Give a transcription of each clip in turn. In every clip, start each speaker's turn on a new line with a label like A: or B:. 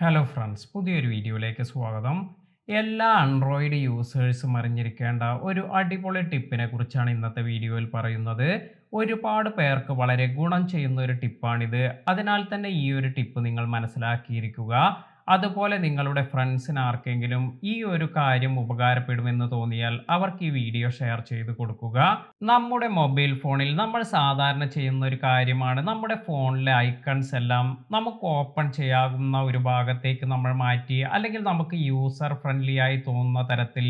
A: Hello friends, പുതിയൊരു വീഡിയോയിലേക്ക് സ്വാഗതം. എല്ലാ ആൻഡ്രോയിഡ് യൂസേഴ്സും അറിഞ്ഞിരിക്കേണ്ട ഒരു അടിപൊളി ടിപ്പിനെ കുറിച്ചാണ് ഇന്നത്തെ വീഡിയോയിൽ പറയുന്നത്. ഒരുപാട് പേർക്ക് വളരെ ഗുണം ചെയ്യുന്ന ഒരു ടിപ്പാണിത്. അതിനാൽ തന്നെ ഈ ഒരു ടിപ്പ് നിങ്ങൾ മനസ്സിലാക്കിയിരിക്കുക. അതുപോലെ നിങ്ങളുടെ ഫ്രണ്ട്സിന് ആർക്കെങ്കിലും ഈ ഒരു കാര്യം ഉപകാരപ്പെടുമെന്ന് തോന്നിയാൽ അവർക്ക് ഈ വീഡിയോ ഷെയർ ചെയ്ത് കൊടുക്കുക. നമ്മുടെ മൊബൈൽ ഫോണിൽ നമ്മൾ സാധാരണ ചെയ്യുന്ന ഒരു കാര്യമാണ് നമ്മുടെ ഫോണിലെ ഐക്കൺസ് എല്ലാം നമുക്ക് ഓപ്പൺ ചെയ്യാവുന്ന ഒരു ഭാഗത്തേക്ക് നമ്മൾ മാറ്റി അല്ലെങ്കിൽ നമുക്ക് യൂസർ ഫ്രണ്ട്ലി ആയി തോന്നുന്ന തരത്തിൽ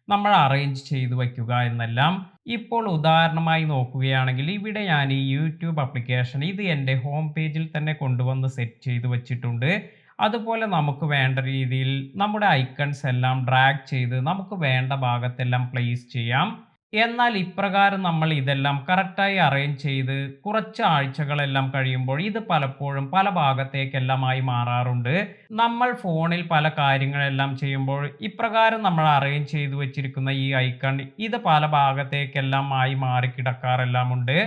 A: നമ്മൾ അറേഞ്ച് ചെയ്തു വയ്ക്കുക എന്നെല്ലാം. ഇപ്പോൾ ഉദാഹരണമായി നോക്കുകയാണെങ്കിൽ ഇവിടെ ഞാൻ ഈ യൂട്യൂബ് ആപ്ലിക്കേഷൻ ഇത് എൻ്റെ ഹോം പേജിൽ തന്നെ കൊണ്ടുവന്ന് സെറ്റ് ചെയ്ത് വെച്ചിട്ടുണ്ട്. അതുപോലെ നമുക്ക് വേണ്ട രീതിയിൽ നമ്മുടെ ഐക്കൺസ് എല്ലാം ഡ്രാഗ് ചെയ്ത് നമുക്ക് വേണ്ട ഭാഗത്തെല്ലാം പ്ലേസ് ചെയ്യാം. എന്നാൽ ഇപ്രകാരം നമ്മൾ ഇതെല്ലാം കറക്റ്റായി അറേഞ്ച് ചെയ്ത് കുറച്ച് ആഴ്ചകളെല്ലാം കഴിയുമ്പോൾ ഇത് പലപ്പോഴും പല ഭാഗത്തേക്കെല്ലാമായി മാറാറുണ്ട്. നമ്മൾ ഫോണിൽ പല കാര്യങ്ങളെല്ലാം ചെയ്യുമ്പോൾ ഇപ്രകാരം നമ്മൾ അറേഞ്ച് ചെയ്തു വെച്ചിരിക്കുന്ന ഈ ഐക്കൺ ഇത് പല ഭാഗത്തേക്കെല്ലാം ആയി മാറിക്കിടക്കാറെല്ലാം ഉണ്ട്.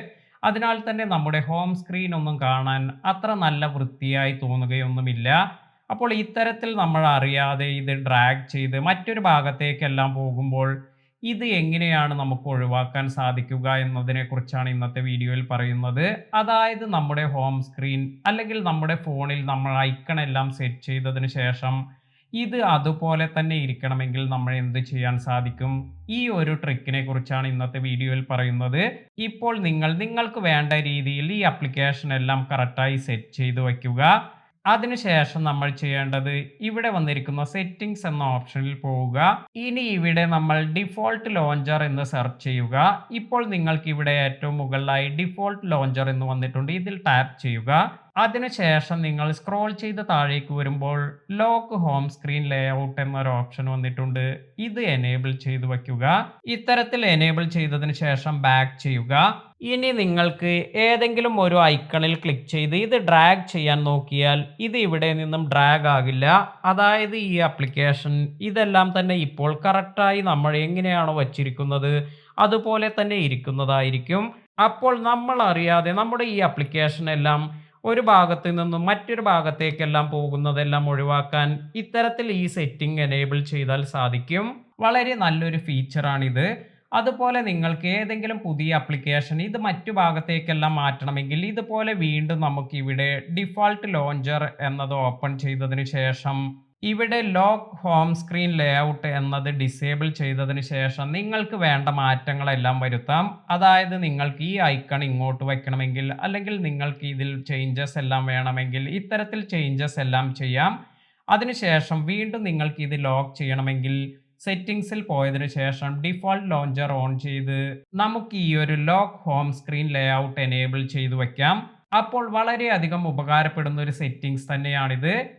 A: അതിനാൽ തന്നെ നമ്മുടെ ഹോം സ്ക്രീൻ ഒന്നും കാണാൻ അത്ര നല്ല വൃത്തിയായി തോന്നുകയൊന്നുമില്ല. അപ്പോൾ ഇത്തരത്തിൽ നമ്മൾ അറിയാതെ ഇത് ഡ്രാഗ് ചെയ്ത് മറ്റൊരു ഭാഗത്തേക്കെല്ലാം പോകുമ്പോൾ ഇത് എങ്ങനെയാണ് നമുക്ക് ഒഴിവാക്കാൻ സാധിക്കുക എന്നതിനെ കുറിച്ചാണ് ഇന്നത്തെ വീഡിയോയിൽ പറയുന്നത്. അതായത് നമ്മുടെ ഹോം സ്ക്രീൻ അല്ലെങ്കിൽ നമ്മുടെ ഫോണിൽ നമ്മൾ ഐക്കൺ എല്ലാം സെറ്റ് ചെയ്തതിന് ശേഷം ഇത് അതുപോലെ തന്നെ ഇരിക്കണമെങ്കിൽ നമ്മൾ എന്ത് ചെയ്യാൻ സാധിക്കും? ഈ ഒരു ട്രിക്കിനെ കുറിച്ചാണ് ഇന്നത്തെ വീഡിയോയിൽ പറയുന്നത്. ഇപ്പോൾ നിങ്ങൾക്ക് വേണ്ട രീതിയിൽ ഈ ആപ്ലിക്കേഷൻ എല്ലാം കറക്റ്റായി സെറ്റ് ചെയ്ത് വയ്ക്കുക. അതിനുശേഷം നമ്മൾ ചെയ്യേണ്ടത് ഇവിടെ വന്നിരിക്കുന്ന സെറ്റിംഗ്സ് എന്ന ഓപ്ഷനിൽ പോവുക. ഇനി ഇവിടെ നമ്മൾ ഡിഫോൾട്ട് ലോഞ്ചർ എന്ന് സെർച്ച് ചെയ്യുക. ഇപ്പോൾ നിങ്ങൾക്ക് ഇവിടെ ഏറ്റവും മുകളിലായി ഡിഫോൾട്ട് ലോഞ്ചർ എന്ന് വന്നിട്ടുണ്ട്. ഇതിൽ ടാപ്പ് ചെയ്യുക. അതിനുശേഷം നിങ്ങൾ സ്ക്രോൾ ചെയ്ത് താഴേക്ക് വരുമ്പോൾ ലോക്ക് ഹോം സ്ക്രീൻ ലേഔട്ട് എന്നൊരു ഓപ്ഷൻ വന്നിട്ടുണ്ട്. ഇത് എനേബിൾ ചെയ്ത് വയ്ക്കുക. ഇത്തരത്തിൽ എനേബിൾ ചെയ്തതിന് ശേഷം ബാക്ക് ചെയ്യുക. ഇനി നിങ്ങൾക്ക് ഏതെങ്കിലും ഒരു ഐക്കണിൽ ക്ലിക്ക് ചെയ്ത് ഇത് ഡ്രാഗ് ചെയ്യാൻ നോക്കിയാൽ ഇത് ഇവിടെ നിന്നും ഡ്രാഗ് ആകില്ല. അതായത് ഈ ആപ്ലിക്കേഷൻ ഇതെല്ലാം തന്നെ ഇപ്പോൾ കറക്റ്റായി നമ്മൾ എങ്ങനെയാണോ വച്ചിരിക്കുന്നത് അതുപോലെ തന്നെ ഇരിക്കുന്നതായിരിക്കും. അപ്പോൾ നമ്മൾ അറിയാതെ നമ്മുടെ ഈ ആപ്ലിക്കേഷൻ എല്ലാം ഒരു ഭാഗത്ത് നിന്നും മറ്റൊരു ഭാഗത്തേക്കെല്ലാം പോകുന്നതെല്ലാം ഒഴിവാക്കാൻ ഇത്തരത്തിൽ ഈ സെറ്റിംഗ് എനേബിൾ ചെയ്താൽ സാധിക്കും. വളരെ നല്ലൊരു ഫീച്ചറാണിത്. അതുപോലെ നിങ്ങൾക്ക് ഏതെങ്കിലും പുതിയ ആപ്ലിക്കേഷൻ ഇത് മറ്റു ഭാഗത്തേക്കെല്ലാം മാറ്റണമെങ്കിൽ ഇതുപോലെ വീണ്ടും നമുക്ക് ഇവിടെ ഡിഫോൾട്ട് ലോഞ്ചർ എന്നത് ഓപ്പൺ ചെയ്തതിന് ശേഷം ഇവിടെ ലോക്ക് ഹോം സ്ക്രീൻ ലേഔട്ട് എന്നത് ഡിസേബിൾ ചെയ്തതിന് ശേഷം നിങ്ങൾക്ക് വേണ്ട മാറ്റങ്ങളെല്ലാം വരുത്താം. അതായത് നിങ്ങൾക്ക് ഈ ഐക്കൺ ഇങ്ങോട്ട് വയ്ക്കണമെങ്കിൽ അല്ലെങ്കിൽ നിങ്ങൾക്ക് ഇതിൽ ചേഞ്ചസ് എല്ലാം വേണമെങ്കിൽ ഇത്തരത്തിൽ ചേഞ്ചസ് എല്ലാം ചെയ്യാം. അതിനുശേഷം വീണ്ടും നിങ്ങൾക്ക് ഇത് ലോക്ക് ചെയ്യണമെങ്കിൽ സെറ്റിംഗ്സിൽ പോയതിനു ശേഷം ഡിഫോൾട്ട് ലോഞ്ചർ ഓൺ ചെയ്ത് നമുക്ക് ഈ ഒരു lock home screen layout enable ചെയ്തു വയ്ക്കാം. അപ്പോൾ വളരെയധികം ഉപകാരപ്പെടുന്ന ഒരു സെറ്റിംഗ്സ് തന്നെയാണിത്.